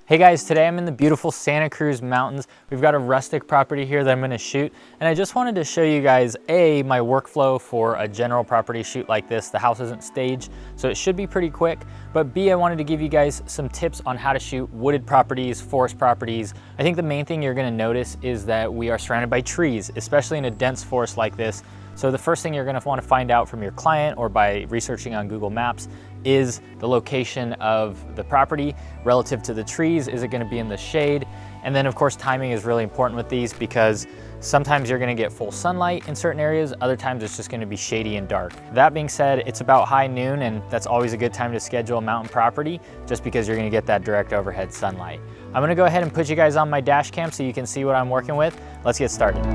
Hey guys, today I'm in the beautiful Santa Cruz Mountains. We've got a rustic property here that I'm gonna shoot, and I just wanted to show you guys A, my workflow for a general property shoot like this. The house isn't staged, so it should be pretty quick, but B, I wanted to give you guys some tips on how to shoot wooded properties, forest properties. I think the main thing you're gonna notice is that we are surrounded by trees, especially in a dense forest like this. So the first thing you're gonna wanna find out from your client or by researching on Google Maps is the location of the property relative to the trees. Is it gonna be in the shade? And then of course, timing is really important with these because sometimes you're gonna get full sunlight in certain areas, other times it's just gonna be shady and dark. That being said, it's about high noon and that's always a good time to schedule a mountain property just because you're gonna get that direct overhead sunlight. I'm gonna go ahead and put you guys on my dash cam so you can see what I'm working with. Let's get started.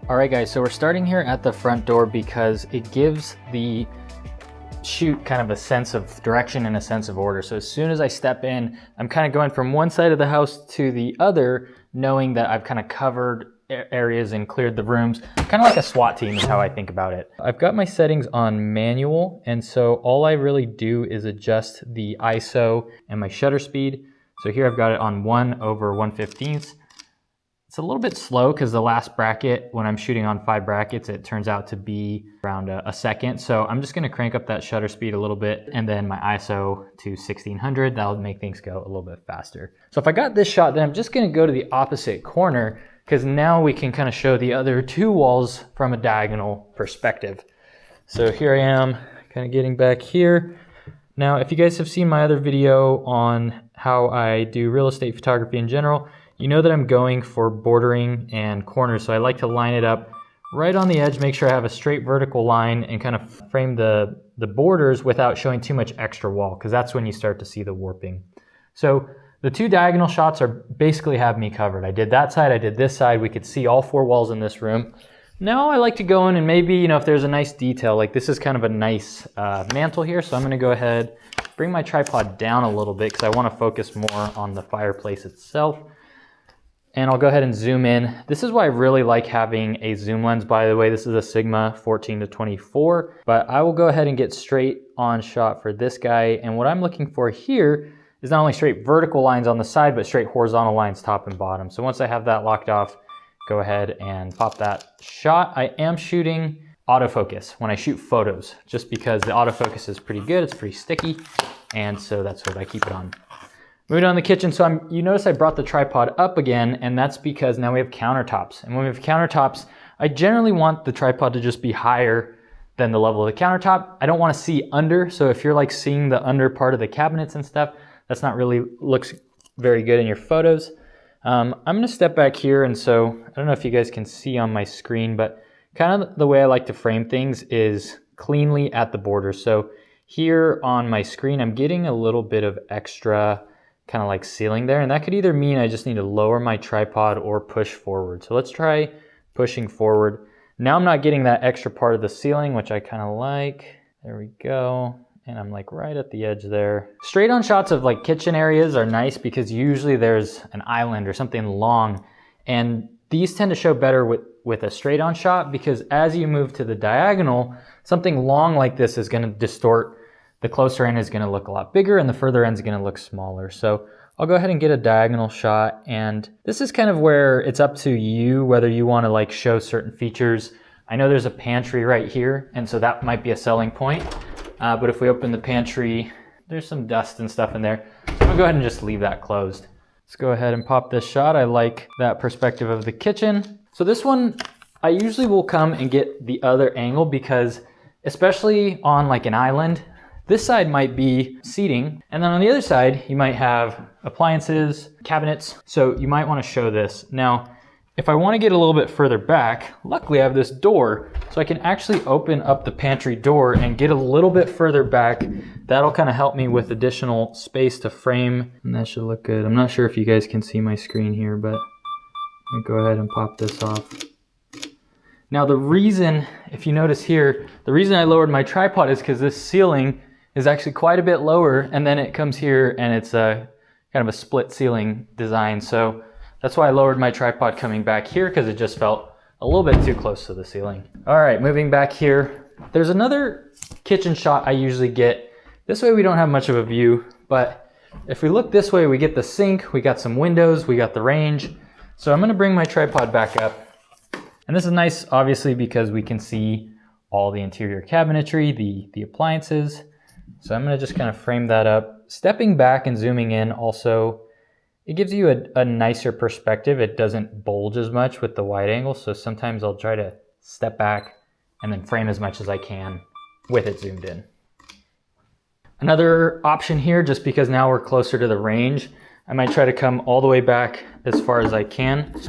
All right guys, so we're starting here at the front door because it gives the shoot kind of a sense of direction and a sense of order. So as soon as I step in, I'm kind of going from one side of the house to the other, knowing that I've kind of covered areas and cleared the rooms. Kind of like a SWAT team is how I think about it. I've got my settings on manual, and so all I really do is adjust the ISO and my shutter speed. So here I've got it on 1/115. It's a little bit slow because the last bracket, when I'm shooting on 5 brackets, it turns out to be around a second. So I'm just gonna crank up that shutter speed a little bit and then my ISO to 1600. That'll make things go a little bit faster. So if I got this shot, then I'm just gonna go to the opposite corner because now we can kind of show the other 2 walls from a diagonal perspective. So here I am kind of getting back here. Now, if you guys have seen my other video on how I do real estate photography in general, you know that I'm going for bordering and corners, so I like to line it up right on the edge, make sure I have a straight vertical line and kind of frame the borders without showing too much extra wall, because that's when you start to see the warping. So the 2 diagonal shots are basically have me covered. I did that side, I did this side. We could see all 4 walls in this room. Now I like to go in and maybe, you know, if there's a nice detail, like this is kind of a nice mantle here, so I'm gonna go ahead, bring my tripod down a little bit because I wanna focus more on the fireplace itself. And I'll go ahead and zoom in. This is why I really like having a zoom lens, by the way. This is a Sigma 14-24, but I will go ahead and get straight on shot for this guy. And what I'm looking for here is not only straight vertical lines on the side, but straight horizontal lines top and bottom. So once I have that locked off, go ahead and pop that shot. I am shooting autofocus when I shoot photos, just because the autofocus is pretty good. It's pretty sticky. And so that's what I keep it on. Moving on to the kitchen, so you notice I brought the tripod up again, and that's because now we have countertops. And when we have countertops, I generally want the tripod to just be higher than the level of the countertop. I don't want to see under, so if you're like seeing the under part of the cabinets and stuff, that's not really looks very good in your photos. I'm gonna step back here, and so I don't know if you guys can see on my screen, but kind of the way I like to frame things is cleanly at the border. So here on my screen, I'm getting a little bit of extra kind of like ceiling there, and that could either mean I just need to lower my tripod or push forward. So let's try pushing forward. Now I'm not getting that extra part of the ceiling, which I kind of like. There we go. And I'm like right at the edge there. Straight on shots of like kitchen areas are nice because usually there's an island or something long, and these tend to show better with a straight on shot because as you move to the diagonal, something long like this is going to distort. The closer end is going to look a lot bigger and the further end is going to look smaller. So I'll go ahead and get a diagonal shot, and this is kind of where it's up to you whether you want to like show certain features. I know there's a pantry right here, and so that might be a selling point. But if we open the pantry, there's some dust and stuff in there. So I'm gonna go ahead and just leave that closed. Let's go ahead and pop this shot. I like that perspective of the kitchen. So this one, I usually will come and get the other angle because especially on like an island, this side might be seating, and then on the other side, you might have appliances, cabinets, so you might want to show this. Now, if I want to get a little bit further back, luckily I have this door, so I can actually open up the pantry door and get a little bit further back. That'll kind of help me with additional space to frame, and that should look good. I'm not sure if you guys can see my screen here, but I'll go ahead and pop this off. Now the reason, if you notice here, the reason I lowered my tripod is because this ceiling is actually quite a bit lower, and then it comes here and it's a kind of a split ceiling design. So that's why I lowered my tripod coming back here, because it just felt a little bit too close to the ceiling. All right, moving back here. There's another kitchen shot I usually get This way we don't have much of a view, but if we look this way, we get the sink, we got some windows, we got the range. So I'm gonna bring my tripod back up. And this is nice, obviously, because we can see all the interior cabinetry, the appliances. So I'm gonna just kind of frame that up. Stepping back and zooming in also, it gives you a nicer perspective. It doesn't bulge as much with the wide angle. So sometimes I'll try to step back and then frame as much as I can with it zoomed in. Another option here, just because now we're closer to the range, I might try to come all the way back as far as I can.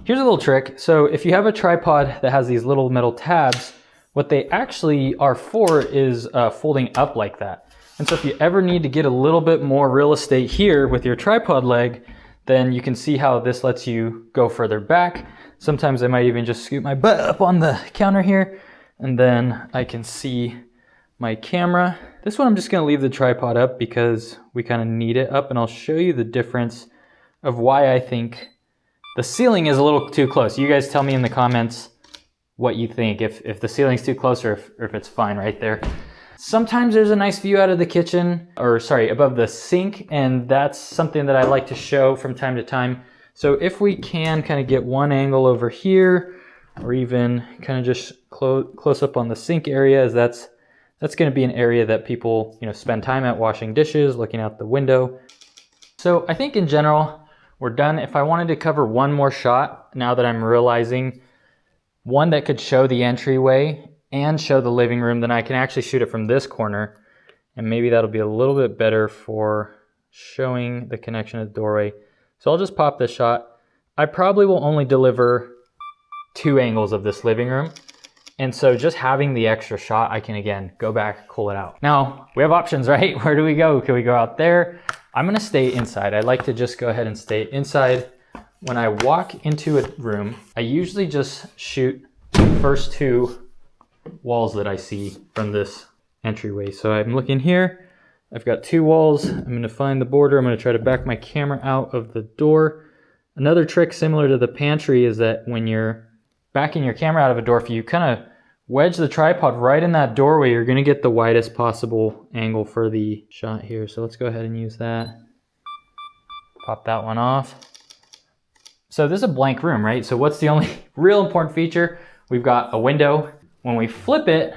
Here's a little trick. So if you have a tripod that has these little metal tabs, what they actually are for is folding up like that. And so if you ever need to get a little bit more real estate here with your tripod leg, then you can see how this lets you go further back. Sometimes I might even just scoot my butt up on the counter here, and then I can see my camera. This one I'm just gonna leave the tripod up because we kind of need it up, and I'll show you the difference of why I think the ceiling is a little too close. You guys tell me in the comments what you think, if the ceiling's too close or if it's fine right there. Sometimes there's a nice view out of the kitchen, or sorry, above the sink, and that's something that I like to show from time to time. So if we can kind of get one angle over here, or even kind of just close up on the sink area, as that's going to be an area that people, you know, spend time at washing dishes, looking out the window. So I think in general, we're done. If I wanted to cover one more shot, now that I'm realizing one that could show the entryway and show the living room, then I can actually shoot it from this corner, and maybe that'll be a little bit better for showing the connection of the doorway. So I'll just pop this shot. I probably will only deliver 2 angles of this living room. And so just having the extra shot, I can again go back, pull it out. Now we have options, right? Where do we go? Can we go out there? I'm gonna stay inside. I like to just go ahead and stay inside. When I walk into a room, I usually just shoot the first 2 walls that I see from this entryway. So I'm looking here, I've got 2 walls. I'm gonna find the border. I'm gonna try to back my camera out of the door. Another trick similar to the pantry is that when you're backing your camera out of a door, if you kind of wedge the tripod right in that doorway, you're gonna get the widest possible angle for the shot here. So let's go ahead and use that. Pop that one off. So this is a blank room, right? So what's the only real important feature? We've got a window. When we flip it,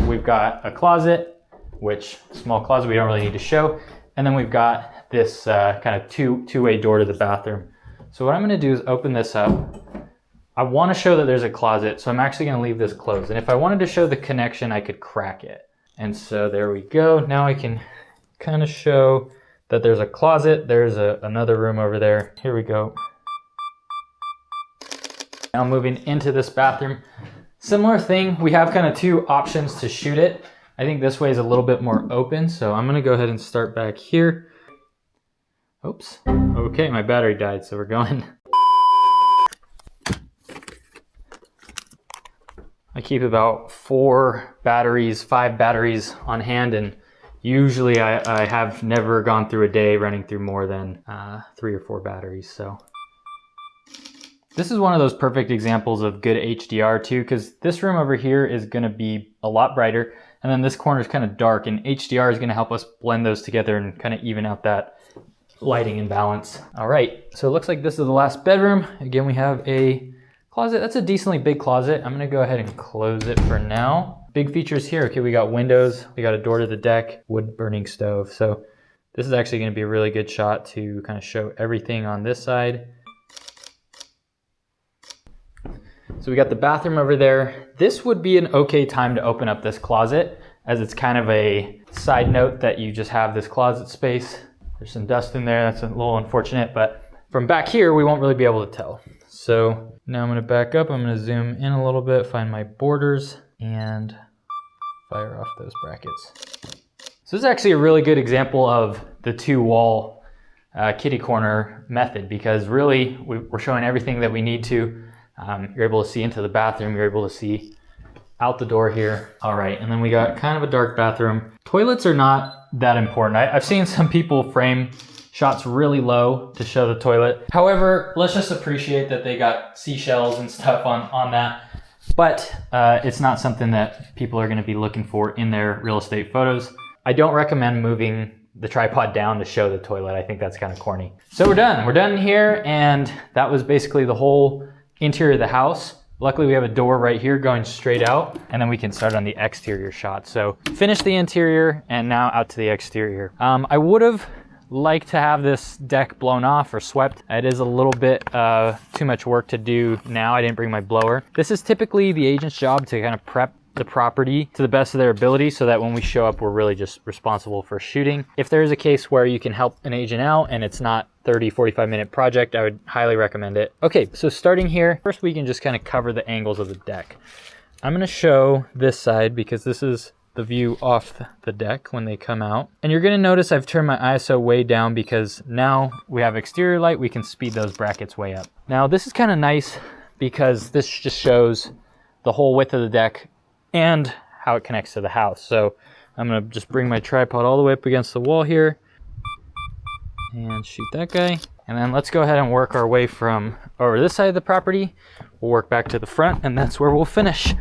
we've got a closet, which small closet we don't really need to show. And then we've got this kind of two-way door to the bathroom. So what I'm gonna do is open this up. I wanna show that there's a closet, so I'm actually gonna leave this closed. And if I wanted to show the connection, I could crack it. And so there we go. Now I can kind of show that there's a closet. There's another room over there. Here we go. Now moving into this bathroom. Similar thing, we have kind of 2 options to shoot it. I think this way is a little bit more open, so I'm gonna go ahead and start back here. Oops, okay, my battery died, so we're going. I keep about 4 batteries, 5 batteries on hand, and usually I have never gone through a day running through more than 3 or 4 batteries, so. This is one of those perfect examples of good HDR too, because this room over here is gonna be a lot brighter, and then this corner is kind of dark, and HDR is gonna help us blend those together and kind of even out that lighting and balance. All right, so it looks like this is the last bedroom. Again, we have a closet. That's a decently big closet. I'm gonna go ahead and close it for now. Big features here. Okay, we got windows, we got a door to the deck, wood burning stove. So this is actually gonna be a really good shot to kind of show everything on this side. So we got the bathroom over there. This would be an okay time to open up this closet, as it's kind of a side note that you just have this closet space. There's some dust in there. That's a little unfortunate, but from back here, we won't really be able to tell. So now I'm gonna back up. I'm gonna zoom in a little bit, find my borders, and fire off those brackets. So this is actually a really good example of the 2-wall kitty corner method, because really we're showing everything that we need to. You're able to see into the bathroom, you're able to see out the door here. All right, and then we got kind of a dark bathroom. Toilets are not that important. I've seen some people frame shots really low to show the toilet. However, let's just appreciate that they got seashells and stuff on that. But it's not something that people are gonna be looking for in their real estate photos. I don't recommend moving the tripod down to show the toilet. I think that's kind of corny. So we're done. We're done here, and that was basically the whole interior of the house. Luckily, we have a door right here going straight out, and then we can start on the exterior shot. So finish the interior, and now out to the exterior. I would have liked to have this deck blown off or swept. It is a little bit too much work to do now. I didn't bring my blower. This is typically the agent's job to kind of prep the property to the best of their ability so that when we show up, we're really just responsible for shooting. If there is a case where you can help an agent out and it's not 30-45 minute project, I would highly recommend it. Okay, so starting here, first we can just kind of cover the angles of the deck. I'm gonna show this side because this is the view off the deck when they come out. And you're gonna notice I've turned my ISO way down because now we have exterior light, we can speed those brackets way up. Now this is kind of nice because this just shows the whole width of the deck and how it connects to the house. So I'm gonna just bring my tripod all the way up against the wall here and shoot that guy. And then let's go ahead and work our way from over this side of the property. We'll work back to the front, and that's where we'll finish.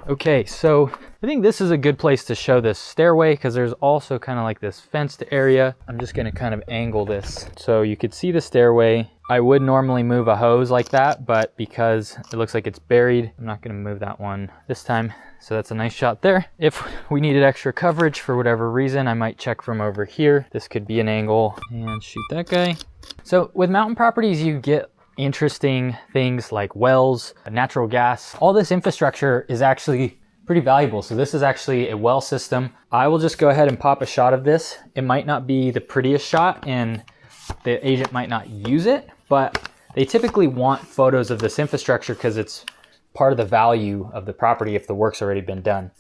Okay, so I think this is a good place to show this stairway because there's also kind of like this fenced area. I'm just gonna kind of angle this so you could see the stairway. I would normally move a hose like that, but because it looks like it's buried, I'm not gonna move that one this time. So that's a nice shot there. If we needed extra coverage for whatever reason, I might check from over here. This could be an angle and shoot that guy. So with mountain properties, you get interesting things like wells, natural gas. All this infrastructure is actually pretty valuable. So this is actually a well system. I will just go ahead and pop a shot of this. It might not be the prettiest shot and the agent might not use it, but they typically want photos of this infrastructure because it's part of the value of the property if the work's already been done.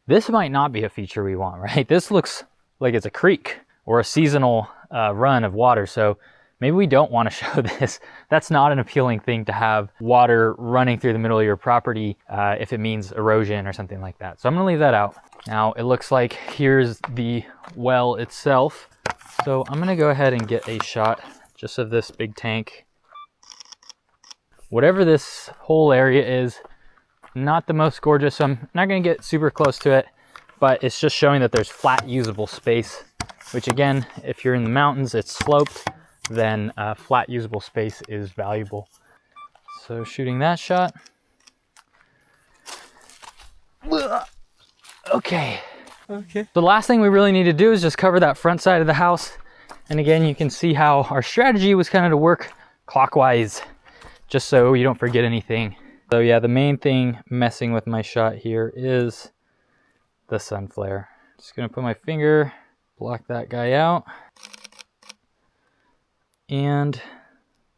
This might not be a feature we want, right? This looks like it's a creek or a seasonal run of water. So maybe we don't want to show this. That's not an appealing thing to have water running through the middle of your property if it means erosion or something like that. So I'm gonna leave that out. Now it looks like here's the well itself. So I'm gonna go ahead and get a shot just of this big tank. Whatever this whole area is, not the most gorgeous. So I'm not gonna get super close to it, but it's just showing that there's flat usable space, which again, if you're in the mountains, it's sloped, then flat usable space is valuable. So shooting that shot. Okay. So the last thing we really need to do is just cover that front side of the house. And again, you can see how our strategy was kind of to work clockwise, just so you don't forget anything. So yeah, the main thing messing with my shot here is the sun flare. Just gonna put my finger, block that guy out. And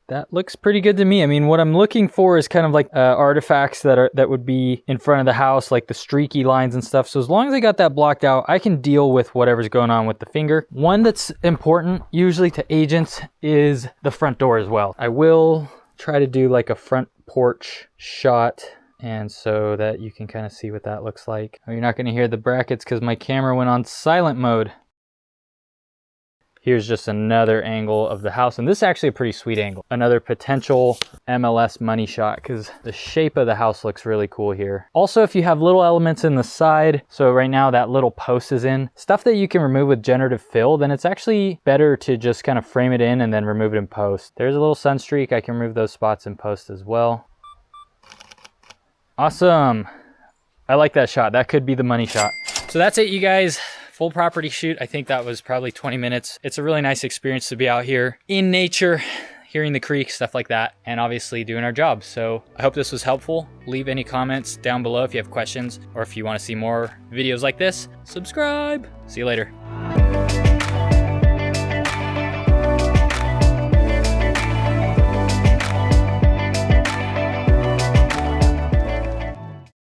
that looks pretty good to me. I mean, what I'm looking for is kind of like artifacts that would be in front of the house, like the streaky lines and stuff. So as long as I got that blocked out, I can deal with whatever's going on with the finger. One that's important usually to agents is the front door as well. I will try to do like a front porch shot, and so that you can kind of see what that looks like. You're not going to hear the brackets because my camera went on silent mode. Here's just another angle of the house, and this is actually a pretty sweet angle. Another potential MLS money shot because the shape of the house looks really cool here. Also, if you have little elements in the side, so right now that little post is in, stuff that you can remove with generative fill, then it's actually better to just kind of frame it in and then remove it in post. There's a little sun streak. I can remove those spots in post as well. Awesome. I like that shot. That could be the money shot. So that's it, you guys. Full property shoot. I think that was probably 20 minutes. It's a really nice experience to be out here in nature, hearing the creek, stuff like that, and obviously doing our job. So I hope this was helpful. Leave any comments down below if you have questions, or if you want to see more videos like this, subscribe. See you later.